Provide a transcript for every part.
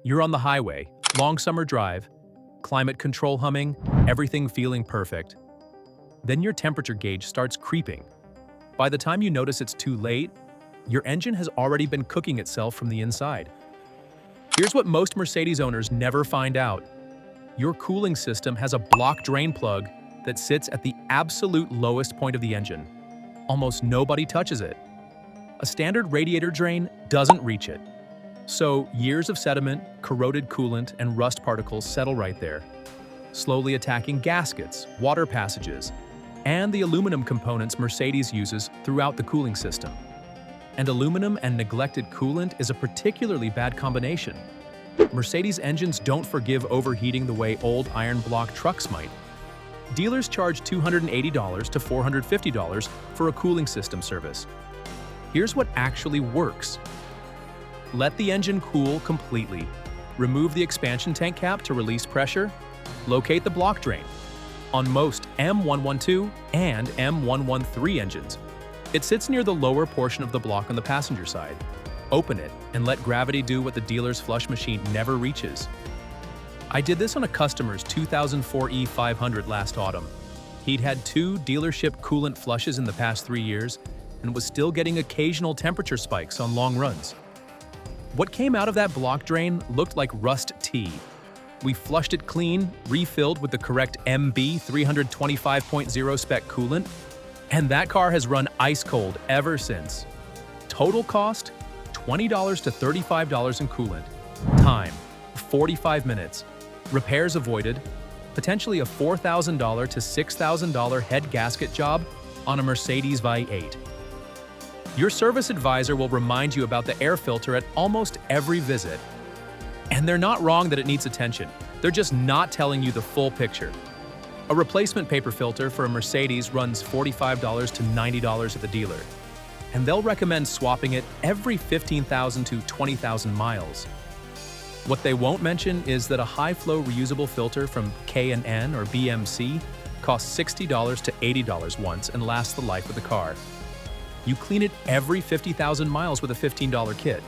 You're on the highway, long summer drive, climate control humming, everything feeling perfect. Then your temperature gauge starts creeping. By the time you notice it's too late, your engine has already been cooking itself from the inside. Here's what most Mercedes owners never find out. Your cooling system has a block drain plug that sits at the absolute lowest point of the engine. Almost nobody touches it. A standard radiator drain doesn't reach it. So years of sediment, corroded coolant, and rust particles settle right there, slowly attacking gaskets, water passages, and the aluminum components Mercedes uses throughout the cooling system. And aluminum and neglected coolant is a particularly bad combination. Mercedes engines don't forgive overheating the way old iron block trucks might. Dealers charge $280 to $450 for a cooling system service. Here's what actually works. Let the engine cool completely. Remove the expansion tank cap to release pressure. Locate the block drain. On most M112 and M113 engines, it sits near the lower portion of the block on the passenger side. Open it and let gravity do what the dealer's flush machine never reaches. I did this on a customer's 2004 E500 last autumn. He'd had 2 dealership coolant flushes in the past 3 years and was still getting occasional temperature spikes on long runs. What came out of that block drain looked like rust tea. We flushed it clean, refilled with the correct MB 325.0 spec coolant, and that car has run ice cold ever since. Total cost, $20 to $35 in coolant. Time, 45 minutes. Repairs avoided, potentially a $4,000 to $6,000 head gasket job on a Mercedes V8. Your service advisor will remind you about the air filter at almost every visit. And they're not wrong that it needs attention. They're just not telling you the full picture. A replacement paper filter for a Mercedes runs $45 to $90 at the dealer, and they'll recommend swapping it every 15,000 to 20,000 miles. What they won't mention is that a high-flow reusable filter from K&N or BMC costs $60 to $80 once and lasts the life of the car. You clean it every 50,000 miles with a $15 kit.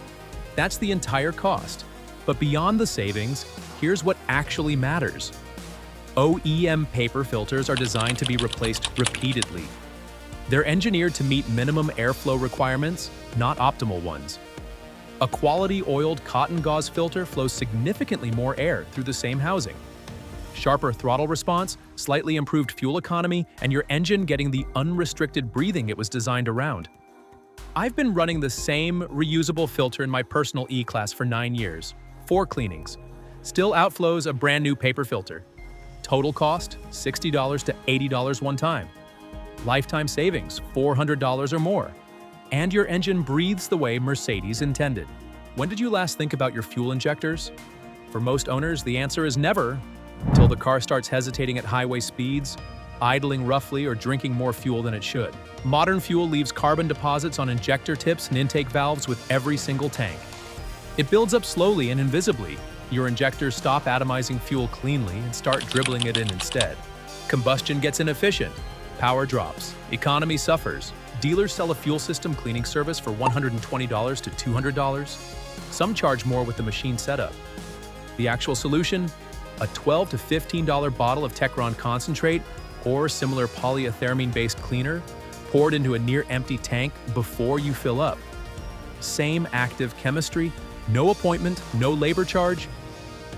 That's the entire cost. But beyond the savings, here's what actually matters. OEM paper filters are designed to be replaced repeatedly. They're engineered to meet minimum airflow requirements, not optimal ones. A quality oiled cotton gauze filter flows significantly more air through the same housing. Sharper throttle response, slightly improved fuel economy, and your engine getting the unrestricted breathing it was designed around. I've been running the same reusable filter in my personal E-Class for 9 years, 4 cleanings. Still outflows a brand new paper filter. Total cost, $60 to $80 one time. Lifetime savings, $400 or more. And your engine breathes the way Mercedes intended. When did you last think about your fuel injectors? For most owners, the answer is never, until the car starts hesitating at highway speeds, idling roughly, or drinking more fuel than it should. Modern fuel leaves carbon deposits on injector tips and intake valves with every single tank. It builds up slowly and invisibly. Your injectors stop atomizing fuel cleanly and start dribbling it in instead. Combustion gets inefficient. Power drops. Economy suffers. Dealers sell a fuel system cleaning service for $120 to $200. Some charge more with the machine setup. The actual solution? A $12 to $15 bottle of Techron concentrate or similar polyethylamine-based cleaner poured into a near-empty tank before you fill up. Same active chemistry, no appointment, no labor charge.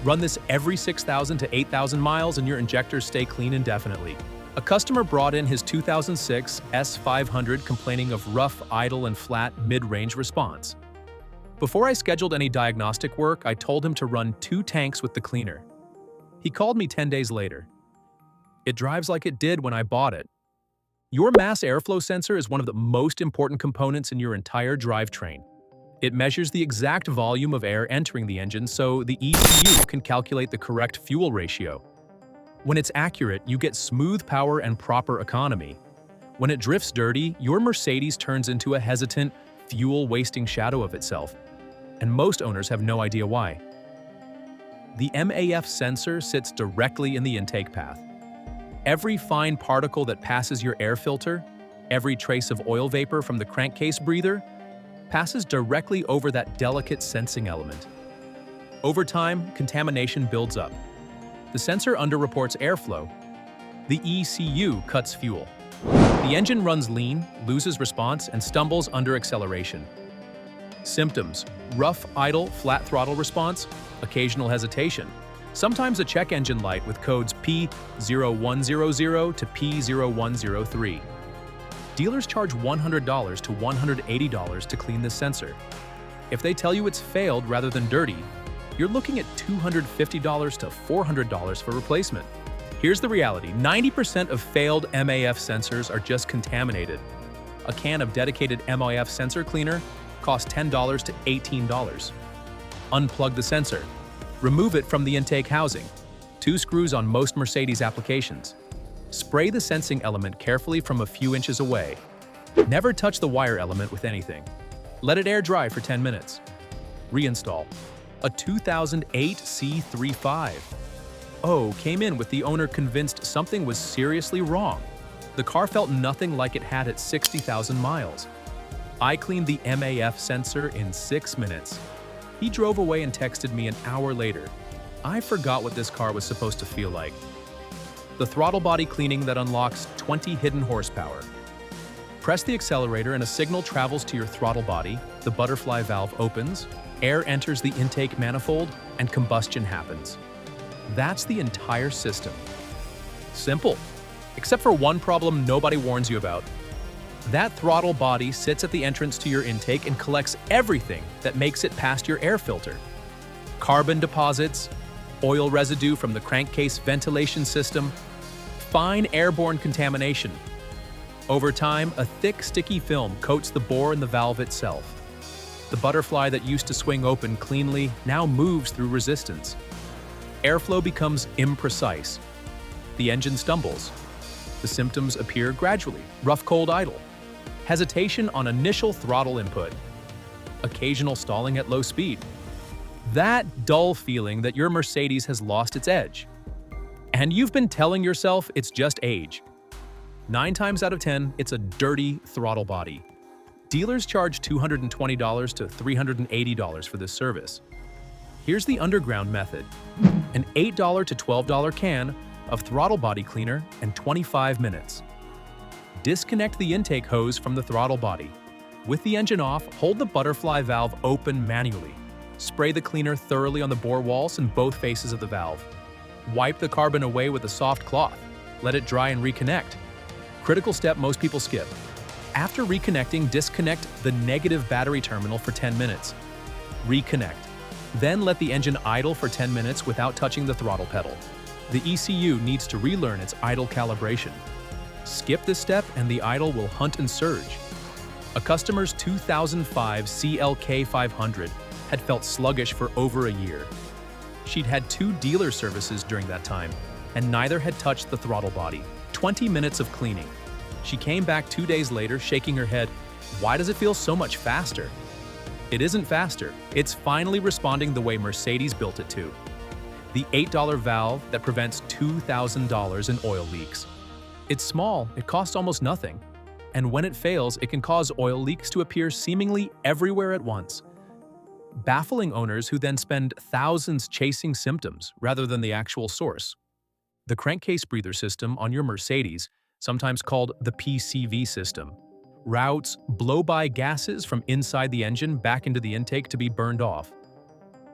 Run this every 6,000 to 8,000 miles and your injectors stay clean indefinitely. A customer brought in his 2006 S500 complaining of rough, idle, and flat mid-range response. Before I scheduled any diagnostic work, I told him to run 2 tanks with the cleaner. He called me 10 days later. It drives like it did when I bought it. Your mass airflow sensor is one of the most important components in your entire drivetrain. It measures the exact volume of air entering the engine so the ECU can calculate the correct fuel ratio. When it's accurate, you get smooth power and proper economy. When it drifts dirty, your Mercedes turns into a hesitant, fuel-wasting shadow of itself. And most owners have no idea why. The MAF sensor sits directly in the intake path. Every fine particle that passes your air filter, every trace of oil vapor from the crankcase breather, passes directly over that delicate sensing element. Over time, contamination builds up. The sensor underreports airflow. The ECU cuts fuel. The engine runs lean, loses response, and stumbles under acceleration. Symptoms: rough, idle, flat throttle response, occasional hesitation, sometimes a check engine light with codes P0100 to P0103. Dealers charge $100 to $180 to clean this sensor. If they tell you it's failed rather than dirty, you're looking at $250 to $400 for replacement. Here's the reality: 90% of failed MAF sensors are just contaminated. A can of dedicated MAF sensor cleaner costs $10 to $18. Unplug the sensor. Remove it from the intake housing. 2 screws on most Mercedes applications. Spray the sensing element carefully from a few inches away. Never touch the wire element with anything. Let it air dry for 10 minutes. Reinstall. A 2008 C35. Oh, came in with the owner convinced something was seriously wrong. The car felt nothing like it had at 60,000 miles. I cleaned the MAF sensor in 6 minutes. He drove away and texted me an hour later. I forgot what this car was supposed to feel like. The throttle body cleaning that unlocks 20 hidden horsepower. Press the accelerator and a signal travels to your throttle body, the butterfly valve opens, air enters the intake manifold, and combustion happens. That's the entire system. Simple, except for one problem nobody warns you about. That throttle body sits at the entrance to your intake and collects everything that makes it past your air filter. Carbon deposits, oil residue from the crankcase ventilation system, fine airborne contamination. Over time, a thick, sticky film coats the bore and the valve itself. The butterfly that used to swing open cleanly now moves through resistance. Airflow becomes imprecise. The engine stumbles. The symptoms appear gradually: rough, cold, idle. Hesitation on initial throttle input. Occasional stalling at low speed. That dull feeling that your Mercedes has lost its edge. And you've been telling yourself it's just age. 9 times out of 10, it's a dirty throttle body. Dealers charge $220 to $380 for this service. Here's the underground method: an $8 to $12 can of throttle body cleaner and 25 minutes. Disconnect the intake hose from the throttle body. With the engine off, hold the butterfly valve open manually. Spray the cleaner thoroughly on the bore walls and both faces of the valve. Wipe the carbon away with a soft cloth. Let it dry and reconnect. Critical step most people skip. After reconnecting, disconnect the negative battery terminal for 10 minutes. Reconnect. Then let the engine idle for 10 minutes without touching the throttle pedal. The ECU needs to relearn its idle calibration. Skip this step and the idle will hunt and surge. A customer's 2005 CLK 500 had felt sluggish for over a year. She'd had 2 dealer services during that time, and neither had touched the throttle body. 20 minutes of cleaning. She came back 2 days later, shaking her head. Why does it feel so much faster? It isn't faster. It's finally responding the way Mercedes built it to. The $8 valve that prevents $2,000 in oil leaks. It's small, it costs almost nothing. And when it fails, it can cause oil leaks to appear seemingly everywhere at once, baffling owners who then spend thousands chasing symptoms rather than the actual source. The crankcase breather system on your Mercedes, sometimes called the PCV system, routes blow-by gases from inside the engine back into the intake to be burned off.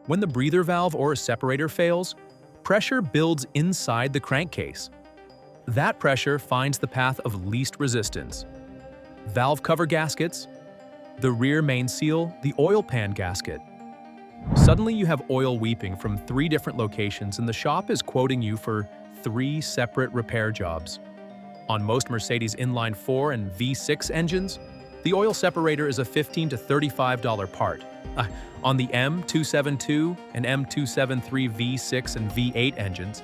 When the breather valve or separator fails, pressure builds inside the crankcase. That pressure finds the path of least resistance. Valve cover gaskets, the rear main seal, the oil pan gasket. Suddenly you have oil weeping from 3 different locations and the shop is quoting you for 3 separate repair jobs. On most Mercedes inline 4 and V6 engines, the oil separator is a $15 to $35 part. On the M272 and M273 V6 and V8 engines,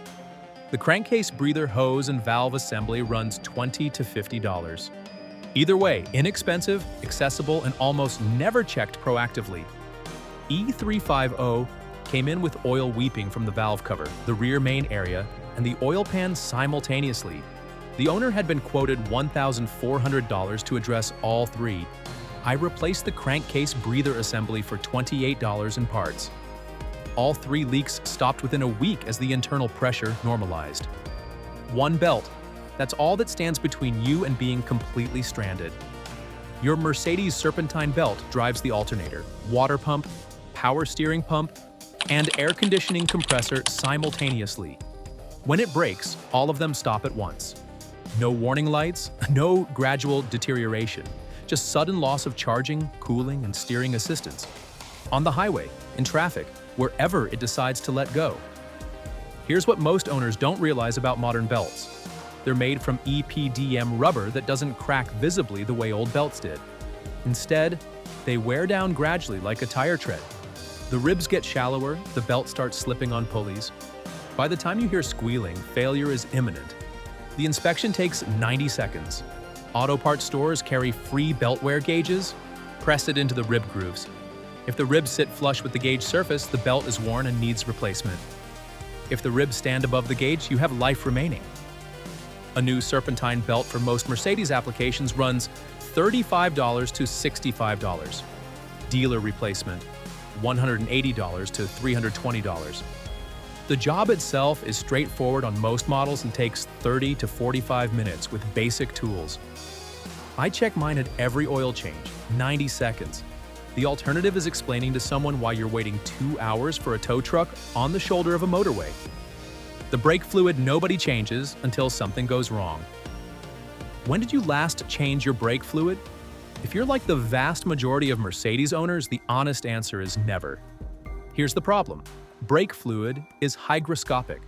the crankcase breather hose and valve assembly runs $20 to $50. Either way, inexpensive, accessible, and almost never checked proactively. E350 came in with oil weeping from the valve cover, the rear main area, and the oil pan simultaneously. The owner had been quoted $1,400 to address all 3. I replaced the crankcase breather assembly for $28 in parts. All 3 leaks stopped within a week as the internal pressure normalized. One belt. That's all that stands between you and being completely stranded. Your Mercedes Serpentine belt drives the alternator, water pump, power steering pump, and air conditioning compressor simultaneously. When it breaks, all of them stop at once. No warning lights, no gradual deterioration, just sudden loss of charging, cooling, and steering assistance. On the highway, in traffic, wherever it decides to let go. Here's what most owners don't realize about modern belts. They're made from EPDM rubber that doesn't crack visibly the way old belts did. Instead, they wear down gradually like a tire tread. The ribs get shallower, the belt starts slipping on pulleys. By the time you hear squealing, failure is imminent. The inspection takes 90 seconds. Auto parts stores carry free belt wear gauges. Press it into the rib grooves. If the ribs sit flush with the gauge surface, the belt is worn and needs replacement. If the ribs stand above the gauge, you have life remaining. A new Serpentine belt for most Mercedes applications runs $35 to $65. Dealer replacement, $180 to $320. The job itself is straightforward on most models and takes 30 to 45 minutes with basic tools. I check mine at every oil change, 90 seconds. The alternative is explaining to someone why you're waiting 2 hours for a tow truck on the shoulder of a motorway. The brake fluid nobody changes until something goes wrong. When did you last change your brake fluid? If you're like the vast majority of Mercedes owners, the honest answer is never. Here's the problem. Brake fluid is hygroscopic.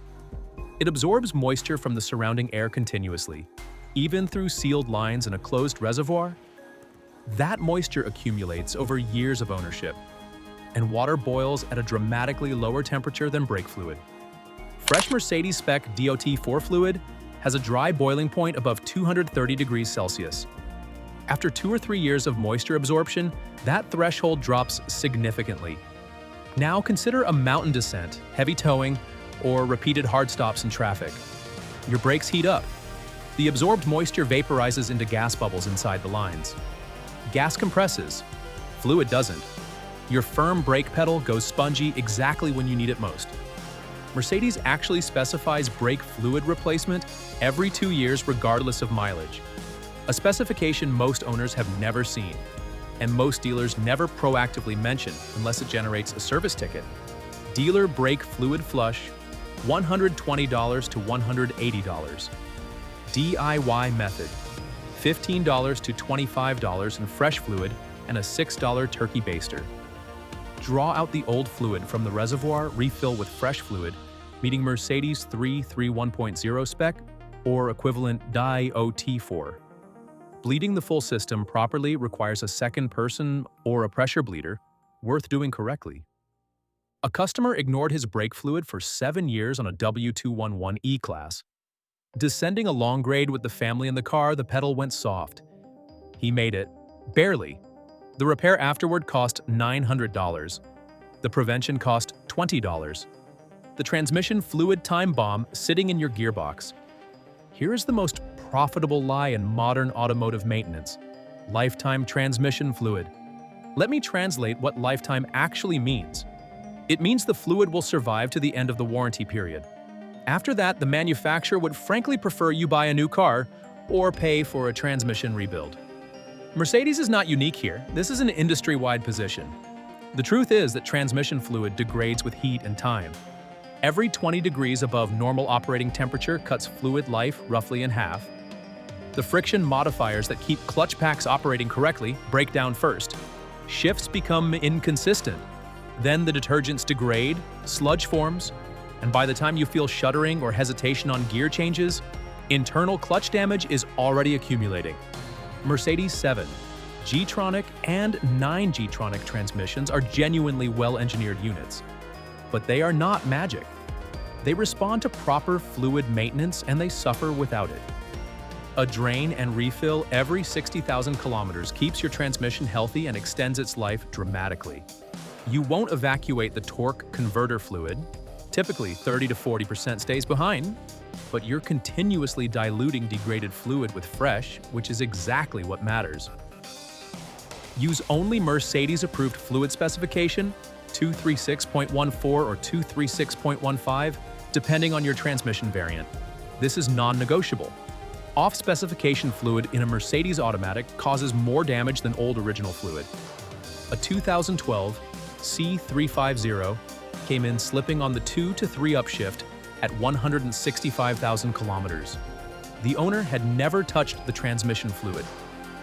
It absorbs moisture from the surrounding air continuously, even through sealed lines in a closed reservoir. That moisture accumulates over years of ownership, and water boils at a dramatically lower temperature than brake fluid. Fresh Mercedes spec DOT4 fluid has a dry boiling point above 230 degrees Celsius. After 2 or 3 years of moisture absorption, that threshold drops significantly. Now consider a mountain descent, heavy towing, or repeated hard stops in traffic. Your brakes heat up. The absorbed moisture vaporizes into gas bubbles inside the lines. Gas compresses. Fluid doesn't. Your firm brake pedal goes spongy exactly when you need it most. Mercedes actually specifies brake fluid replacement every 2 years regardless of mileage. A specification most owners have never seen, and most dealers never proactively mention unless it generates a service ticket. Dealer brake fluid flush, $120 to $180. DIY method, $15 to $25 in fresh fluid and a $6 turkey baster. Draw out the old fluid from the reservoir, refill with fresh fluid, meeting Mercedes 331.0 spec or equivalent DI-OT4. Bleeding the full system properly requires a second person or a pressure bleeder, worth doing correctly. A customer ignored his brake fluid for 7 years on a W211 E-Class. Descending a long grade with the family in the car, the pedal went soft. He made it, barely. The repair afterward cost $900. The prevention cost $20. The transmission fluid time bomb sitting in your gearbox. Here is the most profitable lie in modern automotive maintenance: lifetime transmission fluid. Let me translate what lifetime actually means. It means the fluid will survive to the end of the warranty period. After that, the manufacturer would frankly prefer you buy a new car or pay for a transmission rebuild. Mercedes is not unique here. This is an industry-wide position. The truth is that transmission fluid degrades with heat and time. Every 20 degrees above normal operating temperature cuts fluid life roughly in half. The friction modifiers that keep clutch packs operating correctly break down first. Shifts become inconsistent. Then the detergents degrade, sludge forms, and by the time you feel shuddering or hesitation on gear changes, internal clutch damage is already accumulating. Mercedes 7, G-tronic, and 9 G-tronic transmissions are genuinely well-engineered units. But they are not magic. They respond to proper fluid maintenance and they suffer without it. A drain and refill every 60,000 kilometers keeps your transmission healthy and extends its life dramatically. You won't evacuate the torque converter fluid. Typically, 30 to 40% stays behind, but you're continuously diluting degraded fluid with fresh, which is exactly what matters. Use only Mercedes-approved fluid specification 236.14 or 236.15, depending on your transmission variant. This is non-negotiable. Off-specification fluid in a Mercedes automatic causes more damage than old original fluid. A 2012 C350 came in slipping on the 2 to 3 upshift at 165,000 kilometers. The owner had never touched the transmission fluid.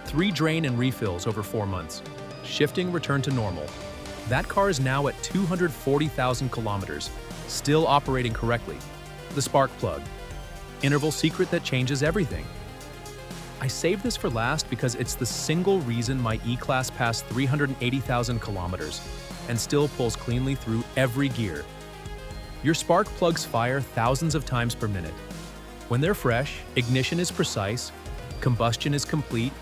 3 drain and refills over 4 months. Shifting returned to normal. That car is now at 240,000 kilometers, still operating correctly. The spark plug. Interval secret that changes everything. I saved this for last because it's the single reason my E-Class passed 380,000 kilometers and still pulls cleanly through every gear. Your spark plugs fire thousands of times per minute. When they're fresh, ignition is precise, combustion is complete,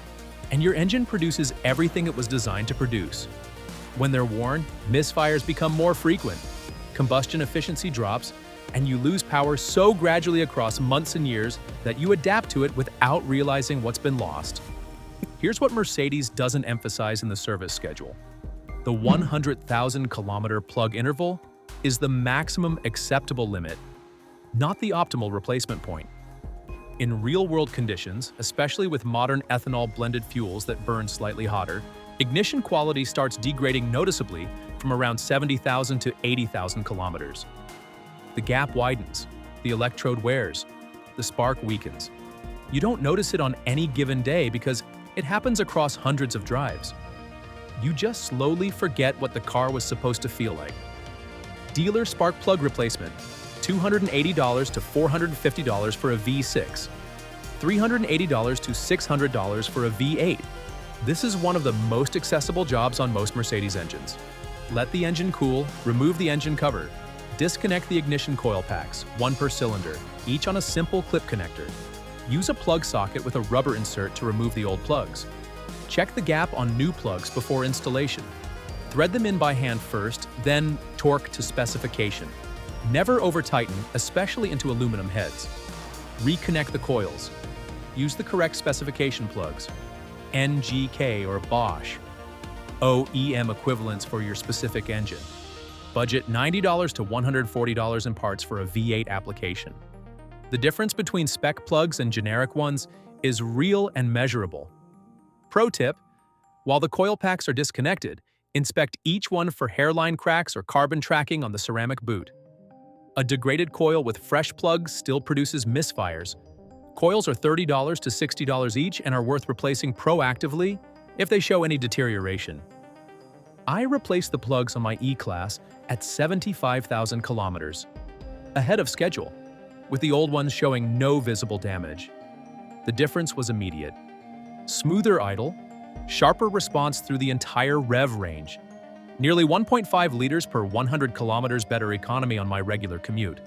and your engine produces everything it was designed to produce. When they're worn, misfires become more frequent, combustion efficiency drops, and you lose power so gradually across months and years that you adapt to it without realizing what's been lost. Here's what Mercedes doesn't emphasize in the service schedule. The 100,000 kilometer plug interval is the maximum acceptable limit, not the optimal replacement point. In real-world conditions, especially with modern ethanol-blended fuels that burn slightly hotter, ignition quality starts degrading noticeably from around 70,000 to 80,000 kilometers. The gap widens, the electrode wears, the spark weakens. You don't notice it on any given day because it happens across hundreds of drives. You just slowly forget what the car was supposed to feel like. Dealer spark plug replacement, $280 to $450 for a V6, $380 to $600 for a V8. This is one of the most accessible jobs on most Mercedes engines. Let the engine cool, remove the engine cover, disconnect the ignition coil packs, 1 per cylinder, each on a simple clip connector. Use a plug socket with a rubber insert to remove the old plugs. Check the gap on new plugs before installation. Thread them in by hand first, then torque to specification. Never over-tighten, especially into aluminum heads. Reconnect the coils. Use the correct specification plugs. NGK or Bosch. OEM equivalents for your specific engine. Budget $90 to $140 in parts for a V8 application. The difference between spec plugs and generic ones is real and measurable. Pro tip: while the coil packs are disconnected, inspect each one for hairline cracks or carbon tracking on the ceramic boot. A degraded coil with fresh plugs still produces misfires. Coils are $30 to $60 each and are worth replacing proactively if they show any deterioration. I replaced the plugs on my E-Class at 75,000 kilometers, ahead of schedule, with the old ones showing no visible damage. The difference was immediate. Smoother idle, sharper response through the entire rev range, nearly 1.5 liters per 100 kilometers better economy on my regular commute.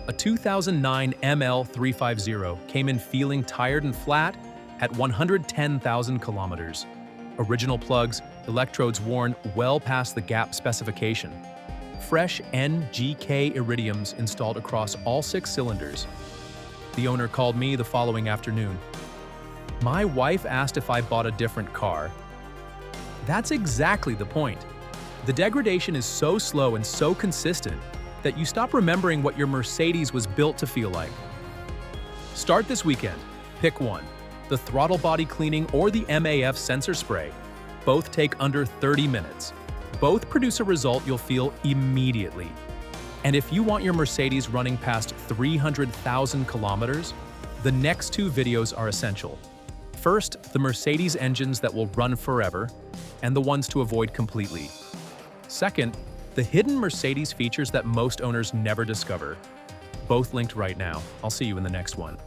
A 2009 ML350 came in feeling tired and flat at 110,000 kilometers. Original plugs, electrodes worn well past the gap specification. Fresh NGK iridiums installed across all 6 cylinders. The owner called me the following afternoon. My wife asked if I bought a different car. That's exactly the point. The degradation is so slow and so consistent that you stop remembering what your Mercedes was built to feel like. Start this weekend. Pick one: the throttle body cleaning or the MAF sensor spray. Both take under 30 minutes. Both produce a result you'll feel immediately. And if you want your Mercedes running past 300,000 kilometers, the next 2 videos are essential. First, the Mercedes engines that will run forever, and the ones to avoid completely. Second, the hidden Mercedes features that most owners never discover. Both linked right now. I'll see you in the next one.